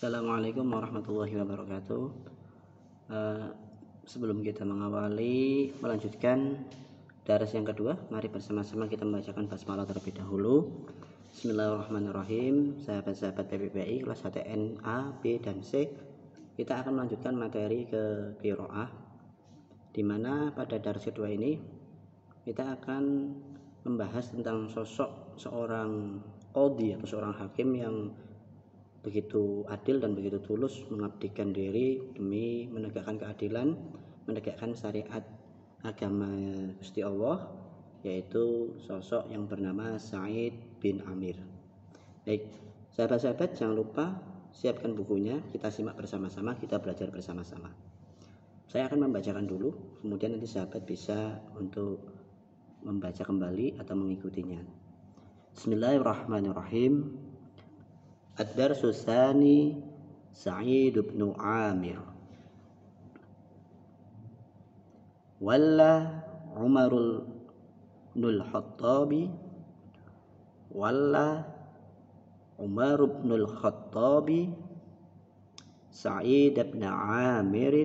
Assalamualaikum warahmatullahi wabarakatuh. Sebelum kita melanjutkan daras yang kedua, mari bersama-sama kita membacakan basmalah terlebih dahulu. Bismillahirrahmanirrahim. Sahabat-sahabat PPPI kelas 1N A, B, dan C, kita akan melanjutkan materi ke qiraah, di mana pada daras kedua ini kita akan membahas tentang sosok seorang qadhi atau seorang hakim yang begitu adil dan begitu tulus mengabdikan diri demi menegakkan keadilan, menegakkan syariat agama Gusti Allah, yaitu sosok yang bernama Sa'id bin Amir. Baik, sahabat-sahabat, jangan lupa siapkan bukunya, kita simak bersama-sama, kita belajar bersama-sama. Saya akan membacakan dulu, kemudian nanti sahabat bisa untuk membaca kembali atau mengikutinya. Bismillahirrahmanirrahim. Ad-darsu tsani, Sa'id bin Amir. Walla Umar bin al-Khattab, Sa'id bin Amir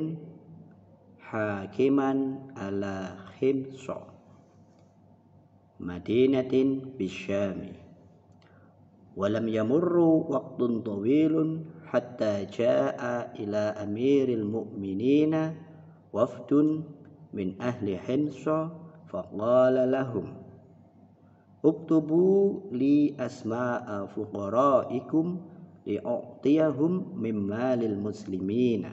hakiman ala Himsa Madinatin bisyami. ولم يمر وقت طويل حتى جاء إلى أمير المؤمنين وفد من أهل حمص فقال لهم اكتبوا لي أسماء فقرائكم لأعطيهم من مال المسلمين.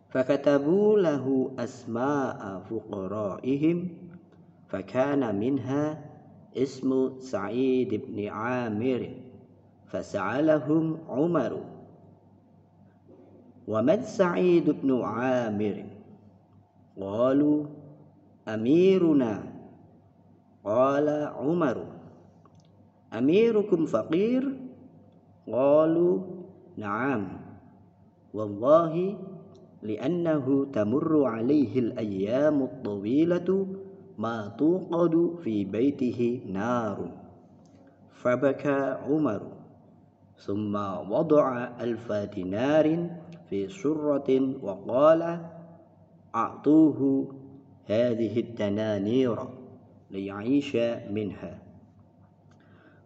فكتبوا له أسماء فقرائهم فكان منها اسم سعيد بن عامر. فسألهم عمر ومن سعيد بن عامر؟ قالوا أميرنا. قال عمر أميركم فقير؟ قالوا نعم والله لأنه تمر عليه الأيام الطويلة ما توقد في بيته نار. فبكى عمر ثم وضع 1000 دينار في سرة وقال أعطوه هذه الدنانير ليعيش منها.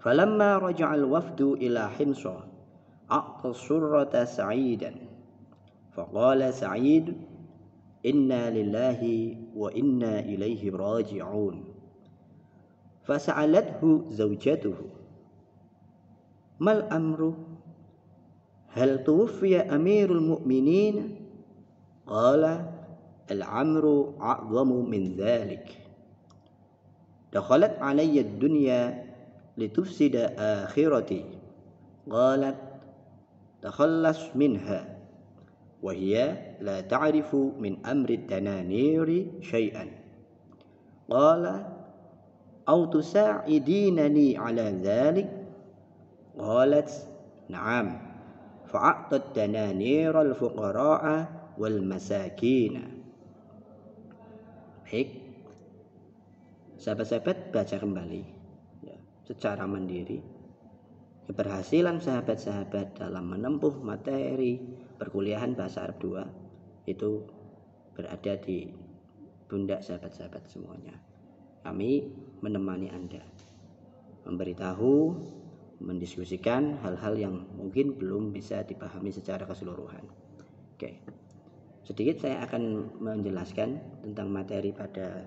فلما رجع الوفد إلى حمص أعطى السرة سعيدا، فقال سعيد إنا لله وإنا إليه راجعون. فسألته زوجته ما الأمر؟ هل توفي أمير المؤمنين؟ قال الأمر أعظم من ذلك. دخلت علي الدنيا لتفسد آخرتي. قالت تخلص منها وهي لا تعرف من أمر الدنانير شيئا. قال أو تساعدينني على ذلك؟ قالت نعم. فأعطت الدنانير الفقراء والمساكين. Baik, sahabat-sahabat, baca kembali ya, secara mandiri. Keberhasilan sahabat-sahabat dalam menempuh materi perkuliahan bahasa Arab 2 itu berada di pundak sahabat-sahabat semuanya. Kami menemani Anda, memberitahu, mendiskusikan hal-hal yang mungkin belum bisa dipahami secara keseluruhan. Oke, sedikit saya akan menjelaskan tentang materi pada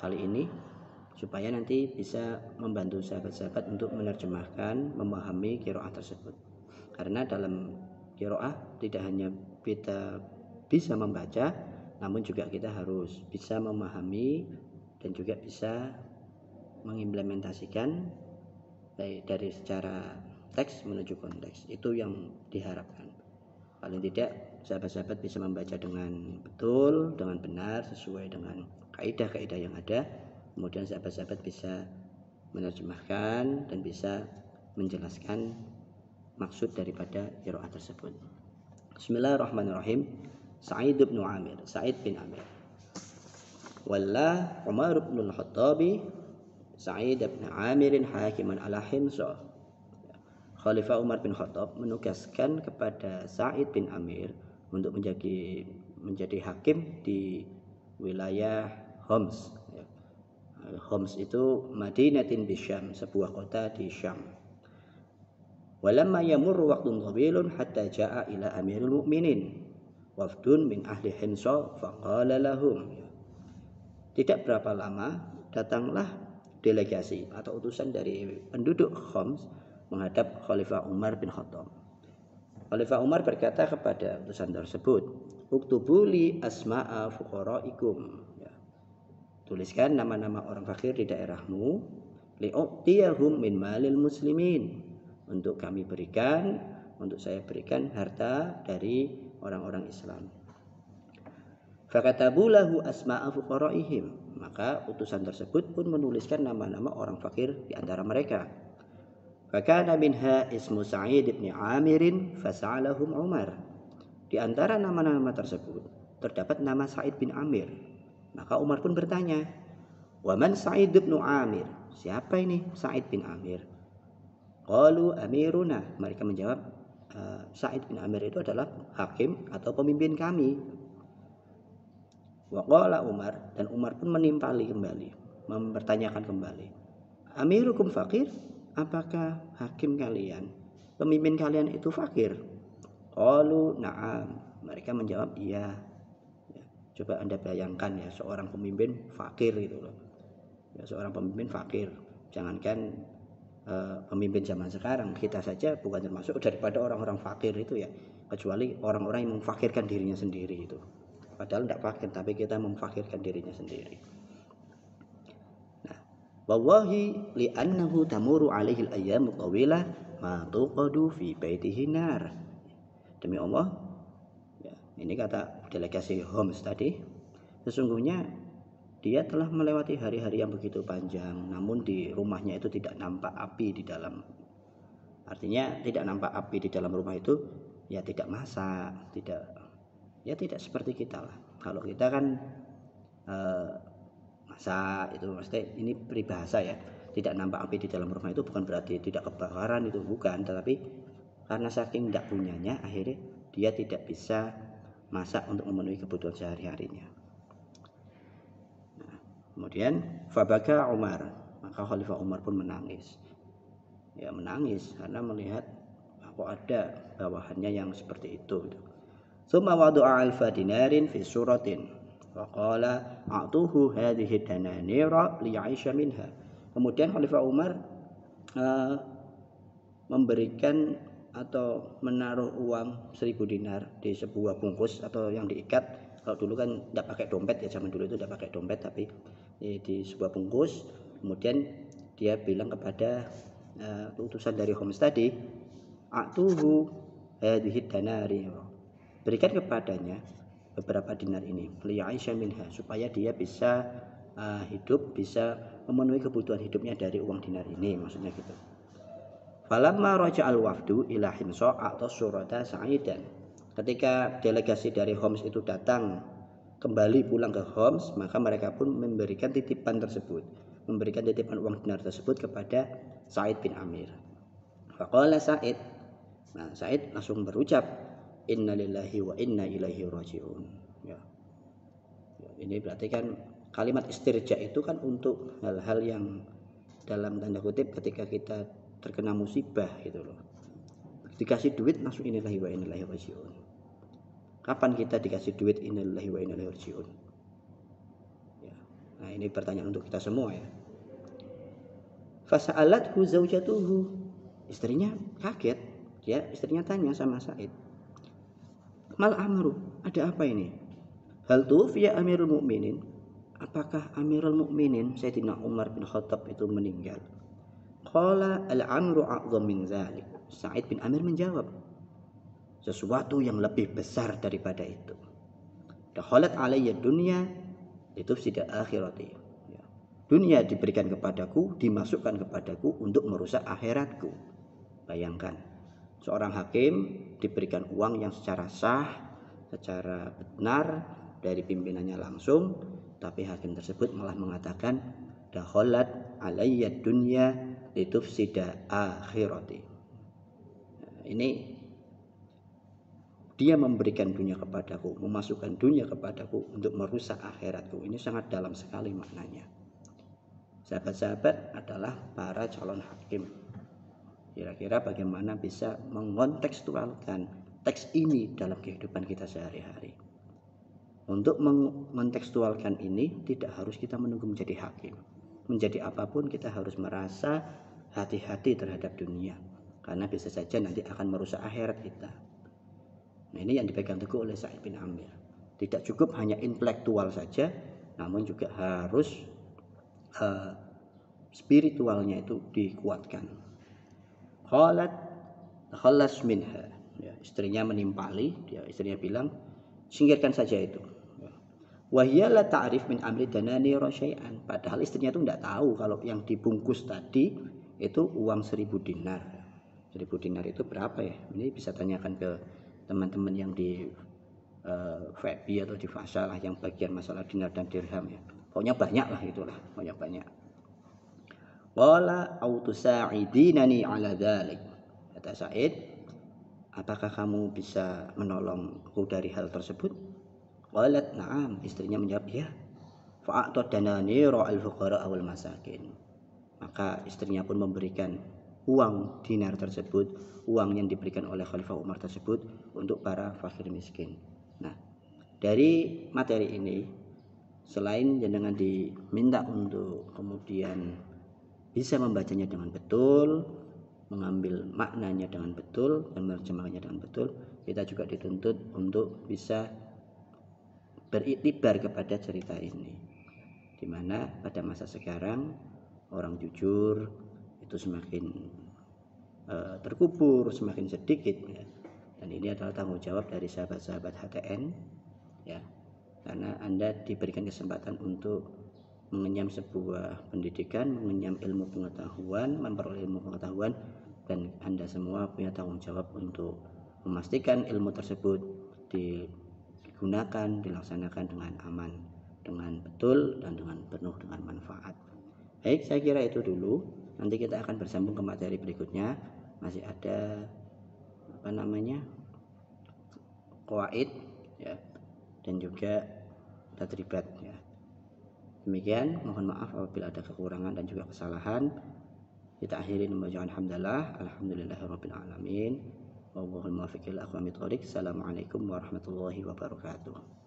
kali ini supaya nanti bisa membantu sahabat-sahabat untuk menerjemahkan, memahami qiraah tersebut. Karena dalam qiraah tidak hanya kita bisa membaca, namun juga kita harus bisa memahami dan juga bisa mengimplementasikan baik dari secara teks menuju konteks. Itu yang diharapkan. Paling tidak sahabat-sahabat bisa membaca dengan betul, dengan benar, sesuai dengan kaidah-kaidah yang ada. Kemudian sahabat-sahabat bisa menerjemahkan dan bisa menjelaskan maksud daripada qiraah tersebut. Bismillahirrahmanirrahim. Sa'id bin Amir, Sa'id bin Amir. Walla Umar bin al-Khattab Sa'id bin Amir hakiman ala Himsa Khalifah Umar bin Khattab menugaskan kepada Sa'id bin Amir untuk menjadi hakim di wilayah Homs. Homs itu Madinatin di Syam, sebuah kota di Syam. Walamma yamurru waqtun thawilun hatta ja'a ila Amirul Mukminin wafdun min ahli Himsa faqala lahum. Tidak berapa lama datanglah delegasi atau utusan dari penduduk Homs menghadap Khalifah Umar bin Khattab. Khalifah Umar berkata kepada utusan tersebut, "Uktubuli asma'a fuqara'ikum." Tuliskan nama-nama orang fakir di daerahmu, li'u'tiyahum min malil muslimin, untuk saya berikan harta dari orang-orang Islam. Fakatabu lahu asma'a fuqara'ihim, maka utusan tersebut pun menuliskan nama-nama orang fakir di antara mereka. Fakana minha ismu Sa'id bin Amirin fasa'alahum Umar. Di antara nama-nama tersebut terdapat nama Sa'id bin Amir. Maka Umar pun bertanya, "Wa man Sa'id bin Amir?" Siapa ini Sa'id bin Amir? Qalu amiruna. Mereka menjawab, Sa'id bin Amir itu adalah hakim atau pemimpin kami. Wa qala Umar, dan Umar pun menimpali kembali, mempertanyakan kembali, "Amirukum fakir?" Apakah hakim kalian, pemimpin kalian itu fakir? Qalu na'am. Mereka menjawab, iya. Coba Anda bayangkan ya, seorang pemimpin fakir gitu loh. Ya, seorang pemimpin fakir. Jangankan pemimpin zaman sekarang, kita saja bukan termasuk daripada orang-orang fakir itu ya, kecuali orang-orang yang memfakirkan dirinya sendiri itu. Padahal tidak fakir, tapi kita memfakirkan dirinya sendiri. Nah, wallahi li'annahu tamuru alaihi al-ayyamu tawilah ma tuqadu fi baitihi nar. Demi Allah, ya, ini kata delegasi Homs tadi, sesungguhnya dia telah melewati hari-hari yang begitu panjang, namun di rumahnya itu tidak nampak api di dalam. Artinya tidak nampak api di dalam rumah itu, ya tidak masak, tidak seperti kita lah. Kalau kita kan masak itu, maksudnya ini peribahasa ya, tidak nampak api di dalam rumah itu bukan berarti tidak kebakaran, itu bukan, tetapi karena saking tidak punyanya, akhirnya dia tidak bisa masak untuk memenuhi kebutuhan sehari-harinya. Nah, kemudian fabaka Umar, maka Khalifah Umar pun menangis. Ya, menangis karena melihat kok ada bawahannya yang seperti itu. Tsumma wada'a alfa dinarin fi suratin wa qala a'tuhu hadhihi dananira liya'isha minha. Kemudian Khalifah Umar memberikan atau menaruh uang 1000 dinar di sebuah bungkus atau yang diikat. Kalau dulu kan tidak pakai dompet ya, zaman dulu itu tidak pakai dompet, tapi di sebuah bungkus. Kemudian dia bilang kepada utusan dari Homs tadi, a'tuhu hadhihi dananira, berikan kepadanya beberapa dinar ini, liya'isha minha, supaya dia bisa hidup, bisa memenuhi kebutuhan hidupnya dari uang dinar ini, maksudnya gitu. Falamma raja'al wafdu ila Himsa atau surata Sa'idan. Ketika delegasi dari Homs itu datang kembali pulang ke Homs, maka mereka pun memberikan titipan tersebut, memberikan titipan uang dinar tersebut kepada Sa'id bin Amir. Faqala Sa'id, nah Sa'id langsung berucap, innalillahi wa inna ilaihi raji'un. Ya. Ini berarti kan kalimat istirja itu kan untuk hal-hal yang dalam tanda kutip ketika kita terkena musibah gitu loh. Dikasih duit langsung innalillahi wa inna ilaihi raji'un. Kapan kita dikasih duit innalillahi wa inna ilaihi raji'un? Ya. Nah, ini pertanyaan untuk kita semua ya. Fasa'alathu zaujatuhu. Istrinya kaget, ya, istrinya tanya sama Sa'id, mal amru, ada apa ini? Hal tufiya Amirul Mukminin, apakah Amirul Mukminin Sayyidina Umar bin Khattab itu meninggal? Qala al-amru a'dham min dzalik. Sa'id bin Amir menjawab, sesuatu yang lebih besar daripada itu. Dakhalat alayya dunya litufsida akhirati. Ya. Dunia diberikan kepadaku, dimasukkan kepadaku untuk merusak akhiratku. Bayangkan, seorang hakim diberikan uang yang secara sah, secara benar dari pimpinannya langsung, tapi hakim tersebut malah mengatakan dakhalat alayya dunya litufsida akhirati. Ini dia memberikan dunia kepadaku, memasukkan dunia kepadaku untuk merusak akhiratku. Ini sangat dalam sekali maknanya. Sahabat-sahabat adalah para calon hakim. Kira-kira bagaimana bisa mengontekstualkan teks ini dalam kehidupan kita sehari-hari. Untuk mengontekstualkan ini tidak harus kita menunggu menjadi hakim. Menjadi apapun kita harus merasa hati-hati terhadap dunia. Karena bisa saja nanti akan merusak akhirat kita. Nah, ini yang dipegang teguh oleh Sa'id bin Amir. Tidak cukup hanya intelektual saja, namun juga harus spiritualnya itu dikuatkan. Qalat takhallas minha. Ya, istrinya menimpali, istrinya bilang, singkirkan saja itu. Wahia la ta'rif min amri danani rasyai'an. Padahal istrinya itu tidak tahu kalau yang dibungkus tadi itu uang 1000 dinar. 1000 dinar itu berapa ya? Ini bisa tanyakan ke teman-teman yang di FEBI atau di Fasalah yang bagian masalah dinar dan dirham ya. Pokoknya banyak lah itulah, banyak. Qala au tusa'idinani ala dzalik. Kata Said, apakah kamu bisa menolongku dari hal tersebut? Qalat na'am, istrinya menjawab ya. Fa'ata dananira al-fuqara wal masakin. Maka istrinya pun memberikan uang dinar tersebut, uang yang diberikan oleh Khalifah Umar tersebut untuk para fakir miskin. Nah, dari materi ini selain jenengan diminta untuk kemudian bisa membacanya dengan betul, mengambil maknanya dengan betul dan menerjemahkannya dengan betul, kita juga dituntut untuk bisa beriktibar kepada cerita ini, di mana pada masa sekarang orang jujur itu semakin terkubur, semakin sedikit ya. Dan ini adalah tanggung jawab dari sahabat-sahabat HTN ya, karena Anda diberikan kesempatan untuk mengenyam sebuah pendidikan, mengenyam ilmu pengetahuan, memperoleh ilmu pengetahuan, dan Anda semua punya tanggung jawab untuk memastikan ilmu tersebut digunakan, dilaksanakan dengan aman, dengan betul, dan dengan penuh dengan manfaat. Baik, saya kira itu dulu. Nanti kita akan bersambung ke materi berikutnya. Masih ada qawaid ya, dan juga tadribat ya. Demikian, mohon maaf apabila ada kekurangan dan juga kesalahan. Kita akhiri membaca alhamdulillahirabbil alamin. Wallahul muwaffiq ila aqwamit thoriq. Assalamualaikum warahmatullahi wabarakatuh.